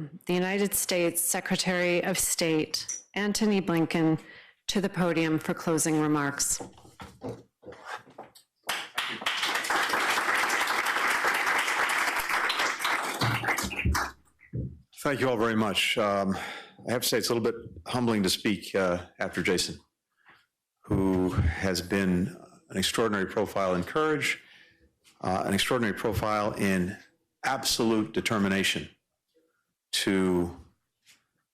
welcome the United States Secretary of State, Antony Blinken, to the podium for closing remarks. Thank you all very much. I have to say it's a little bit humbling to speak after Jason, who has been an extraordinary profile in courage, an extraordinary profile in absolute determination to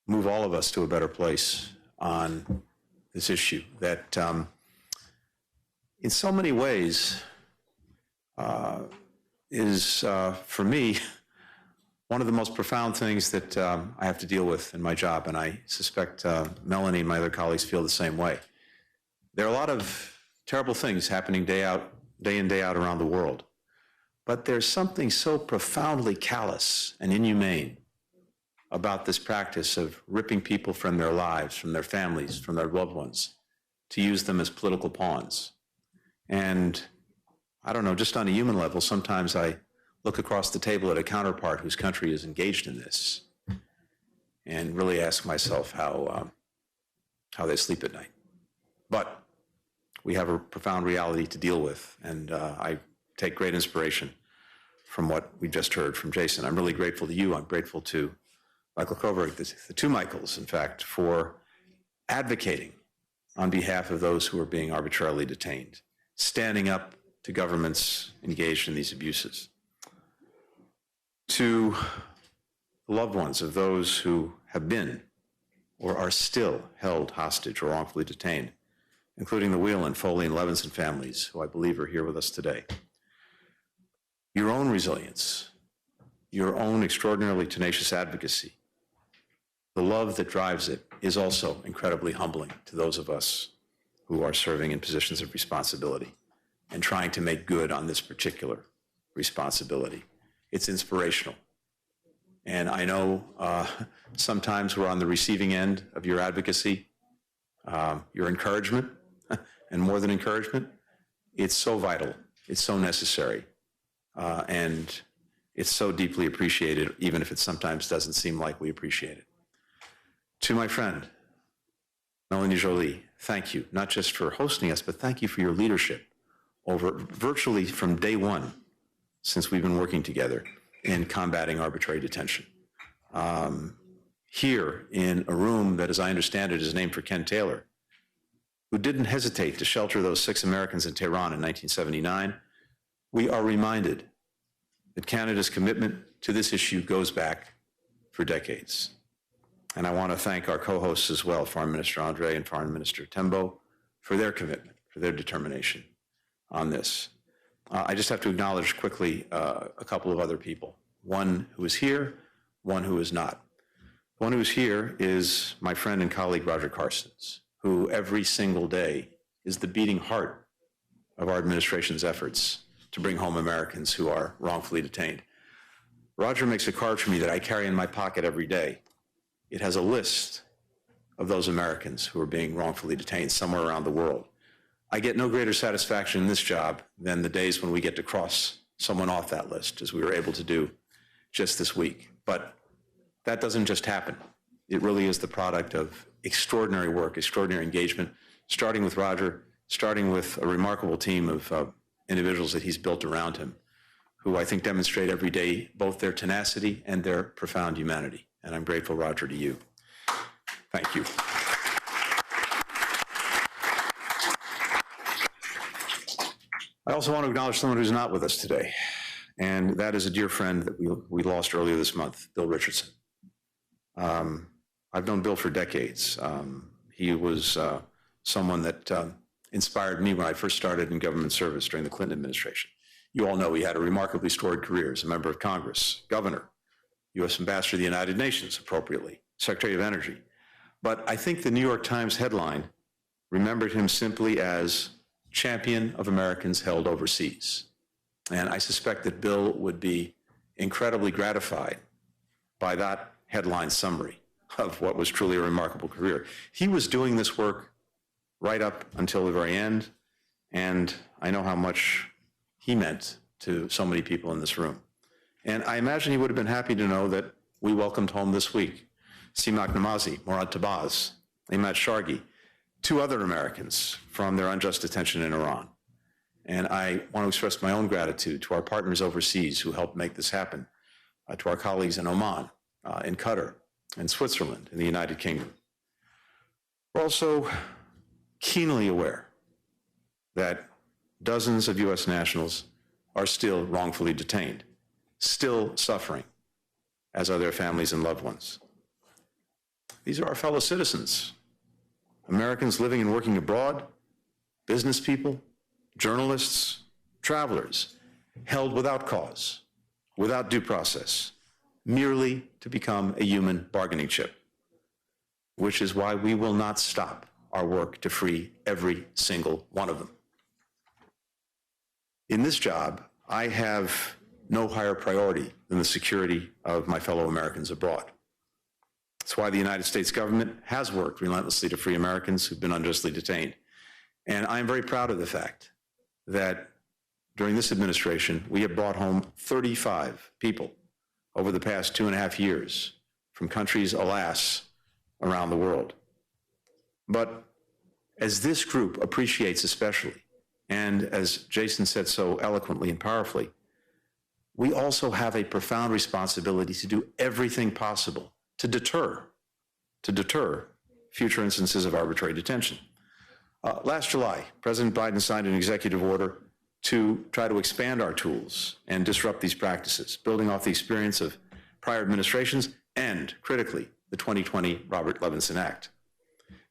move all of us to a better place on this issue that in so many ways is, for me, one of the most profound things that I have to deal with in my job, and I suspect Melanie and my other colleagues feel the same way. There are a lot of terrible things happening day in, day out around the world, but there's something so profoundly callous and inhumane about this practice of ripping people from their lives, from their families, from their loved ones, to use them as political pawns. And I don't know, just on a human level, sometimes I look across the table at a counterpart whose country is engaged in this and really ask myself how they sleep at night. But we have a profound reality to deal with, and I take great inspiration from what we just heard from Jason. I'm really grateful to you. I'm grateful to Michael Koberg, the two Michaels, in fact, for advocating on behalf of those who are being arbitrarily detained, standing up to governments engaged in these abuses. To the loved ones of those who have been or are still held hostage or wrongfully detained, including the Whelan, Foley, and Levinson families, who I believe are here with us today. Your own resilience, your own extraordinarily tenacious advocacy, the love that drives it is also incredibly humbling to those of us who are serving in positions of responsibility and trying to make good on this particular responsibility. It's inspirational. And I know sometimes we're on the receiving end of your advocacy, your encouragement, and more than encouragement. It's so vital, it's so necessary, and it's so deeply appreciated, even if it sometimes doesn't seem like we appreciate it. To my friend, Melanie Joly, thank you, not just for hosting us, but thank you for your leadership over virtually from day one since we've been working together in combating arbitrary detention. Here in a room that, as I understand it, is named for Ken Taylor, who didn't hesitate to shelter those 6 Americans in Tehran in 1979, we are reminded that Canada's commitment to this issue goes back for decades. And I want to thank our co-hosts as well, Foreign Minister Andre and Foreign Minister Tembo, for their commitment, for their determination on this. I just have to acknowledge quickly a couple of other people. One who is here, one who is not. One who is here is my friend and colleague, Roger Carstens, who every single day is the beating heart of our administration's efforts to bring home Americans who are wrongfully detained. Roger makes a card for me that I carry in my pocket every day. It has a list of those Americans who are being wrongfully detained somewhere around the world. I get no greater satisfaction in this job than the days when we get to cross someone off that list, as we were able to do just this week. But that doesn't just happen. It really is the product of extraordinary work, extraordinary engagement, starting with Roger, starting with a remarkable team of individuals that he's built around him, who I think demonstrate every day both their tenacity and their profound humanity. And I'm grateful, Roger, to you. Thank you. I also want to acknowledge someone who's not with us today, and that is a dear friend that we lost earlier this month, Bill Richardson. I've known Bill for decades. He was someone that inspired me when I first started in government service during the Clinton administration. You all know he had a remarkably storied career as a member of Congress, governor, U.S. Ambassador to the United Nations, appropriately, Secretary of Energy. But I think the New York Times headline remembered him simply as champion of Americans held overseas. And I suspect that Bill would be incredibly gratified by that headline summary of what was truly a remarkable career. He was doing this work right up until the very end, and I know how much he meant to so many people in this room. And I imagine he would have been happy to know that we welcomed home this week Simak Namazi, Murad Tabaz, Ahmad Shargi, 2 other Americans from their unjust detention in Iran. And I want to express my own gratitude to our partners overseas who helped make this happen, to our colleagues in Oman, in Qatar, in Switzerland, in the United Kingdom. We're also keenly aware that dozens of U.S. nationals are still wrongfully detained, still suffering, as are their families and loved ones. These are our fellow citizens, Americans living and working abroad, business people, journalists, travelers, held without cause, without due process, merely to become a human bargaining chip, which is why we will not stop our work to free every single one of them. In this job, I have no higher priority than the security of my fellow Americans abroad. That's why the United States government has worked relentlessly to free Americans who've been unjustly detained. And I am very proud of the fact that during this administration, we have brought home 35 people over the past 2.5 years from countries, alas, around the world. But as this group appreciates especially, and as Jason said so eloquently and powerfully, we also have a profound responsibility to do everything possible to deter future instances of arbitrary detention. Last July, President Biden signed an executive order to try to expand our tools and disrupt these practices, building off the experience of prior administrations and, critically, the 2020 Robert Levinson Act.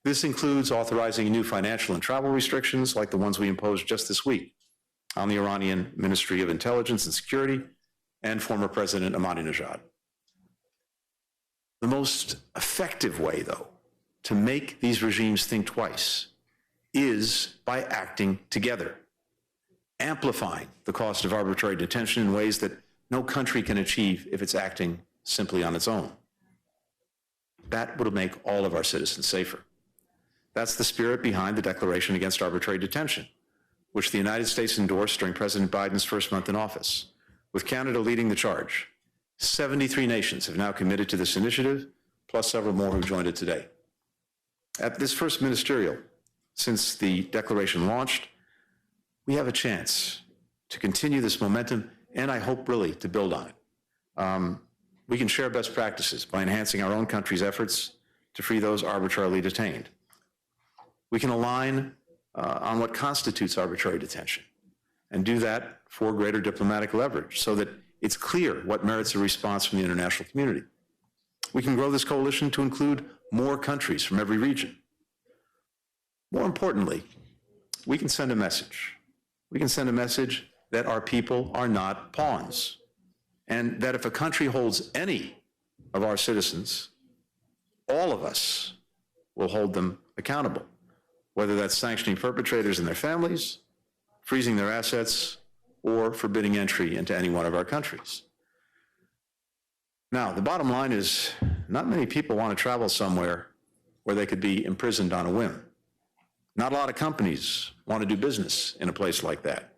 This includes authorizing new financial and travel restrictions like the ones we imposed just this week on the Iranian Ministry of Intelligence and Security and former President Ahmadinejad. The most effective way, though, to make these regimes think twice is by acting together, amplifying the cost of arbitrary detention in ways that no country can achieve if it's acting simply on its own. That would make all of our citizens safer. That's the spirit behind the Declaration Against Arbitrary Detention, which the United States endorsed during President Biden's first month in office, with Canada leading the charge. 73 nations have now committed to this initiative, plus several more who've joined it today. At this first ministerial, since the declaration launched, we have a chance to continue this momentum, and I hope really to build on it. We can share best practices by enhancing our own country's efforts to free those arbitrarily detained. We can align on what constitutes arbitrary detention and do that for greater diplomatic leverage so that it's clear what merits a response from the international community. We can grow this coalition to include more countries from every region. More importantly, we can send a message. We can send a message that our people are not pawns, and that if a country holds any of our citizens, all of us will hold them accountable, whether that's sanctioning perpetrators and their families, freezing their assets, or forbidding entry into any one of our countries. Now, the bottom line is not many people want to travel somewhere where they could be imprisoned on a whim. Not a lot of companies want to do business in a place like that,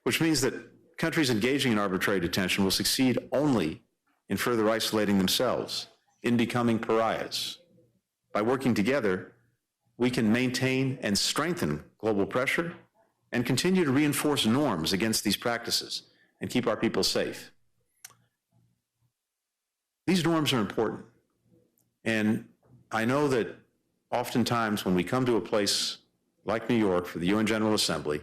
which means that countries engaging in arbitrary detention will succeed only in further isolating themselves, in becoming pariahs. By working together, we can maintain and strengthen global pressure and continue to reinforce norms against these practices and keep our people safe. These norms are important. And I know that oftentimes when we come to a place like New York for the UN General Assembly,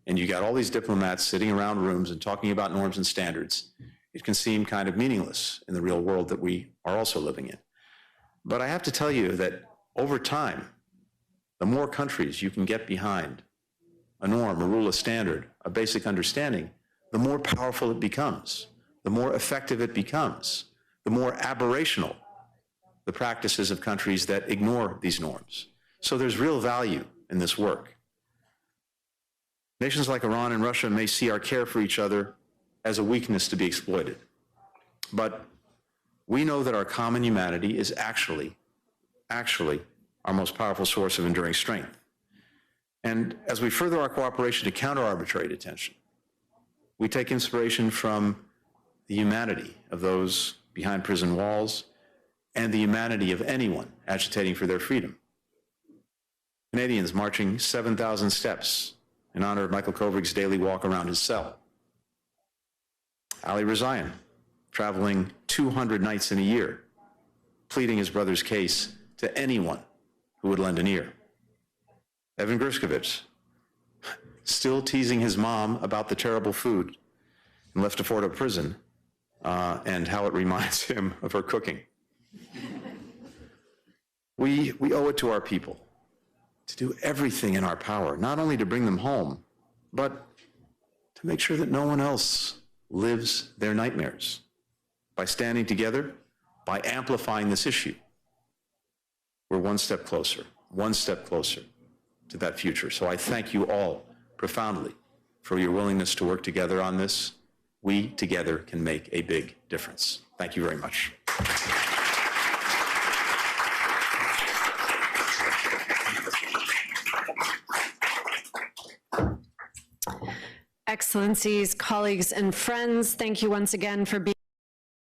and you got all these diplomats sitting around rooms and talking about norms and standards, it can seem kind of meaningless in the real world that we are also living in. But I have to tell you that over time, the more countries you can get behind a norm, a rule, a standard, a basic understanding, the more powerful it becomes, the more effective it becomes, the more aberrational the practices of countries that ignore these norms. So there's real value in this work. Nations like Iran and Russia may see our care for each other as a weakness to be exploited. But we know that our common humanity is actually our most powerful source of enduring strength. And as we further our cooperation to counter arbitrary detention, we take inspiration from the humanity of those behind prison walls and the humanity of anyone agitating for their freedom. Canadians marching 7,000 steps in honor of Michael Kovrig's daily walk around his cell. Ali Rezaian, traveling 200 nights in a year, pleading his brother's case to anyone who would lend an ear. Evan Gershkovich, still teasing his mom about the terrible food in Leftefordo prison and how it reminds him of her cooking. We owe it to our people to do everything in our power, not only to bring them home, but to make sure that no one else lives their nightmares. By standing together, by amplifying this issue, we're one step closer to that future. So I thank you all profoundly for your willingness to work together on this. We together can make a big difference. Thank you very much. Excellencies, colleagues, and friends, thank you once again for being